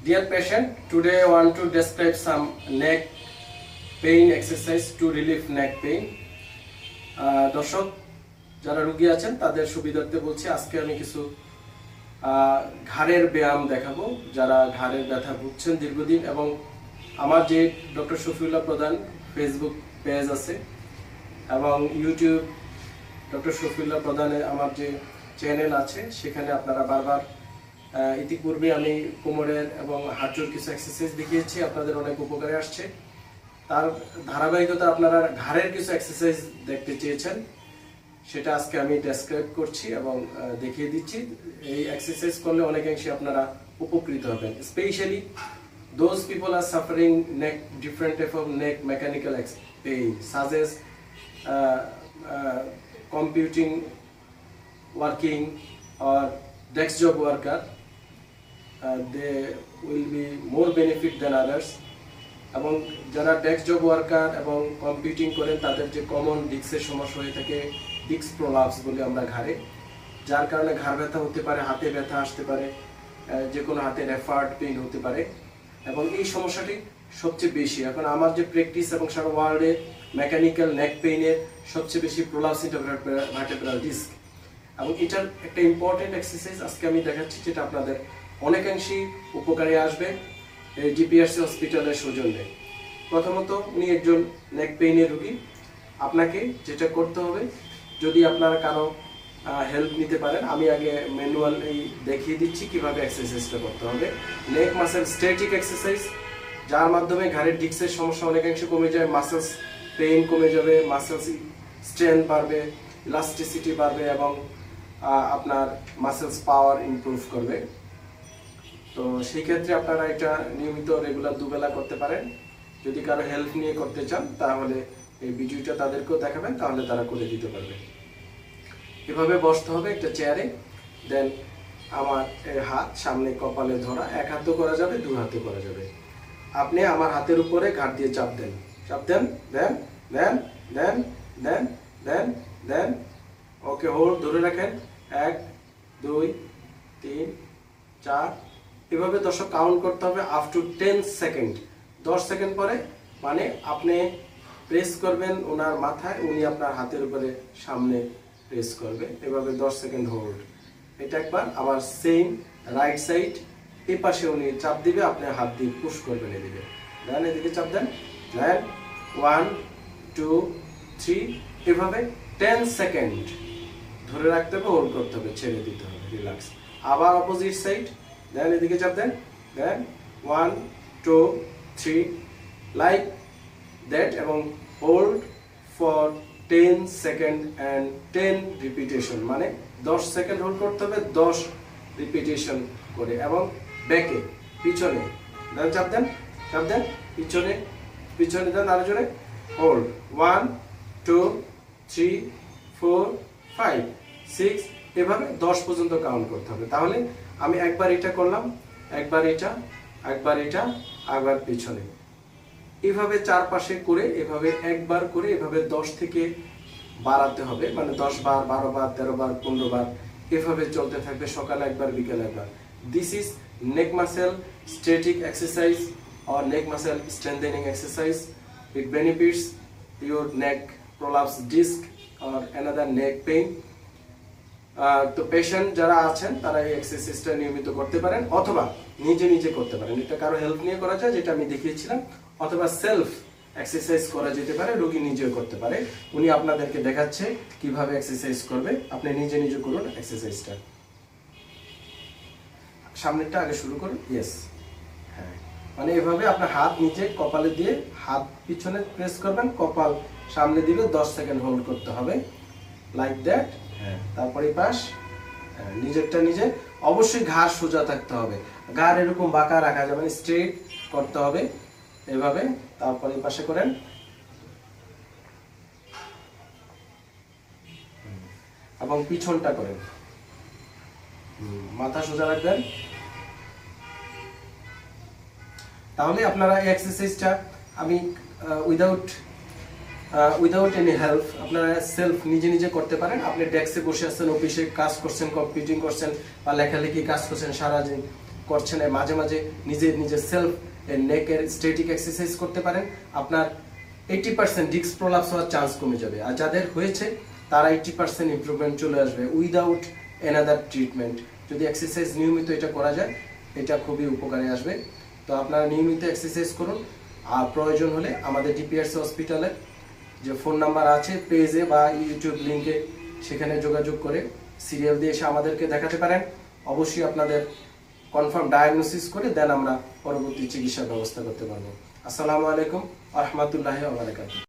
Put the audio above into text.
Dear patient, today I want to describe some neck pain exercise to relieve neck pain. দর্শক যারা রোগী আছেন তাদের সুবিধার্থে বলছি আজকে আমি কিছু ঘাড়ের ব্যায়াম দেখাবো যারা ঘাড়ের ব্যথা ভুগছেন দীর্ঘদিন এবং আমার যে ডক্টর শফিউল্লাহ প্রধান ফেসবুক পেজ আছে এবং ইউটিউব ডক্টর শফিউল্লাহ প্রধানে আমার যে চ্যানেল আছে সেখানে আপনারা বারবার ইতিপূর্বে আমি কোমরের এবং হাঁটুর কিছু এক্সারসাইজ দেখিয়েছি আপনাদের অনেক উপকারে আসছে তার ধারাবাহিকতা আপনারা ঘাড়ের কিছু এক্সারসাইজ দেখতে চেয়েছেন সেটা আজকে আমি ডেসক্রাইব করছি এবং দেখিয়ে দিচ্ছি এই এক্সারসাইজ করলে অনেকাংশে আপনারা উপকৃত হবেন specially those people are suffering neck different type of neck mechanical pain such as computing working or desk job worker they will be more benefit than others এবং যারা ডেস্ক জব ওয়ার্কার এবং computing করেন তাদের যে common ডিস্কের সমস্যা হয়ে থাকে ডিস্ক প্রলাপস বলে আমরা ঘাড়ে যার কারণে ঘাড় ব্যথা হতে পারে হাতে ব্যথা আসতে পারে যে কোনো হাতে রেফার্ড পেইন হতে পারে এবং এই সমস্যাটি সবচেয়ে বেশি এখন আমার যে প্র্যাকটিস এবং সারা ওয়ার্ল্ডে মেকানিক্যাল নেক পেইনের সবচেয়ে বেশি প্রলাপস ভার্টেব্রাল ডিস্ক এবং এটার একটা ইম্পর্টেন্ট এক্সারসাইজ আজকে আমি দেখাচ্ছি যেটা আপনাদের অনেকাংশেই উপকারে আসবে জিপিআরসি হসপিটালের সৌজন্যে প্রথমত উনি একজন নেক পেইনের রোগী আপনাকে যেটা করতে হবে যদি আপনারা কারো হেল্প নিতে পারেন আমি আগে ম্যানুয়াল দেখিয়ে দিচ্ছি কিভাবে এক্সারসাইজটা করতে হবে নেক মাসেল স্ট্যাটিক এক্সারসাইজ যার মাধ্যমে ঘাড়ের ডিস্কের সমস্যা অনেকাংশে কমে যায় মাসেলস পেইন কমে যাবে মাসেলস স্ট্রেংথ বাড়বে ইলাস্টিসিটি বাড়বে এবং আপনার মাসেলস পাওয়ার ইমপ্রুভ করবে তো সেই ক্ষেত্রে আপনারা এটা নিয়মিত রেগুলার দুবেলা করতে পারেন যদি কারো হেল্প নিয়ে করতে চান তাহলে এই ভিডিওটা তাদেরকেও দেখাবেন তাহলে তারা করে দিতে পারবে এভাবে বসতে হবে একটা চেয়ারে দেন আমার হাত সামনে কপালে ধরা এক হাতে করা যাবে দুই হাতে করা যাবে আপনি আমার হাতের উপরে ঘাট দিয়ে চাপ দেন দেন দেন দেন দেন দেন দেন ওকে হোল্ড ধরে রাখেন 1 2 3 4 এভাবে দর্শক কাউন্ট করতে হবে আপ টু 10 সেকেন্ড 10 সেকেন্ড পরে মানে আপনি প্রেস করবেন ওনার মাথায় উনি আপনার হাতের উপরে সামনে প্রেস করবে এভাবে 10 সেকেন্ড হোল্ড এটা একবার আবার সেম রাইট সাইড এই পাশে উনি চাপ দিবে আপনি হাত দিয়ে পুশ করবেন এদিকে দেন এদিকে চাপ দেন দেন 1 2 3 এভাবে 10 সেকেন্ড ধরে রাখতে হবে হোল্ড করতে হবে ছেড়ে দিতে হবে রিল্যাক্স আবার অপোজিট সাইড দেন এদিকে চাপ দেন দেন 1 2 3 লাইক দ্যাট এবং hold for 10 second and 10 repetition মানে 10 সেকেন্ড হোল্ড করতে হবে 10 রিপিটেশন করে এবং ব্যাকে পিছনে দেন চাপ দেন পিছনে দেন আরো জোরে হোল্ড 1 2 3 4 5 6 এভাবে 10 পর্যন্ত কাউন্ট করতে হবে তাহলে আমি একবার এটা করলাম একবার এটা আবার পিছনে এভাবে চারপাশে করে এভাবে একবার করে এভাবে 10 থেকে বাড়াতে হবে মানে 10 বার 12 বার 13 বার 15 বার এভাবে চলতে থাকবে সকালে একবার বিকেলে একবার this is neck muscle static exercise or neck muscle strengthening exercise it benefits your neck prolapse disc or another neck pain তো পেশেন্ট যারা আছেন তারা এই এক্সারসাইজটা নিয়মিত করতে পারেন অথবা নিজে করতে পারেন এটা কারো হেল্প নিয়ে করা যায় যেটা আমি দেখিয়েছিলাম অথবা সেলফ এক্সারসাইজ করা যেতে পারে রোগী নিজেও করতে পারে উনি আপনাদেরকে দেখাচ্ছে কিভাবে এক্সারসাইজ করবে আপনি নিজে করুন এক্সারসাইজটা সামনেরটা আগে শুরু করুন ইয়েস হ্যাঁ মানে এভাবে আপনার হাত নিচে কপালে দিয়ে হাত পিছনে প্রেস করবেন কপাল সামনে দিবে 10 সেকেন্ড হোল্ড করতে হবে লাইক দ্যাট হ্যাঁ তারপরে পাশ নিজেরটা নিজে অবশ্যই ঘাড় সোজা থাকতে হবে ঘাড় এরকম বাঁকা রাখা যাবে না স্ট্রেট করতে হবে এভাবে তারপরে পাশে করেন এবং পিছনটা করেন মাথা সোজা রাখবেন তাহলে আপনারা এই এক্সারসাইজটা আমি উইদাউট এনি হেল্প আপনারা সেলফ নিজে করতে পারেন আপনি ডেস্কে বসে আছেন অফিসে কাজ করছেন কম্পিউটিং করছেন বা লেখালেখি কাজ করছেন সারাদিন করছেন মাঝে মাঝে নিজের সেলফ নেকের স্ট্যাটিক এক্সারসাইজ করতে পারেন, আপনার 80% ডিস্ক প্রলাপস হওয়ার চান্স কমে যাবে। আর যাদের হয়েছে তারা 80% ইমপ্রুভমেন্ট চলে আসবে উইদাউট এনাদার ট্রিটমেন্ট। যদি এক্সারসাইজ নিয়মিত এটা করা যায়, এটা খুবই উপকারে আসবে। তো আপনারা নিয়মিত এক্সারসাইজ করুন। আর প্রয়োজন হলে আমাদের ডিপিআরসি হসপিটালের যে ফোন নাম্বার আছে পেজে বা ইউটিউব লিঙ্কে, সেখানে যোগাযোগ করে সিরিয়াল দিয়ে এসে আমাদেরকে দেখাতে পারেন। অবশ্যই আপনাদের কনফার্ম ডায়াগনোসিস করে দেন আমরা পরবর্তী চিকিৎসার ব্যবস্থা করতে পারবো। আসসালামু আলাইকুম ওয়া রাহমাতুল্লাহি ওয়া বারাকাতুহু।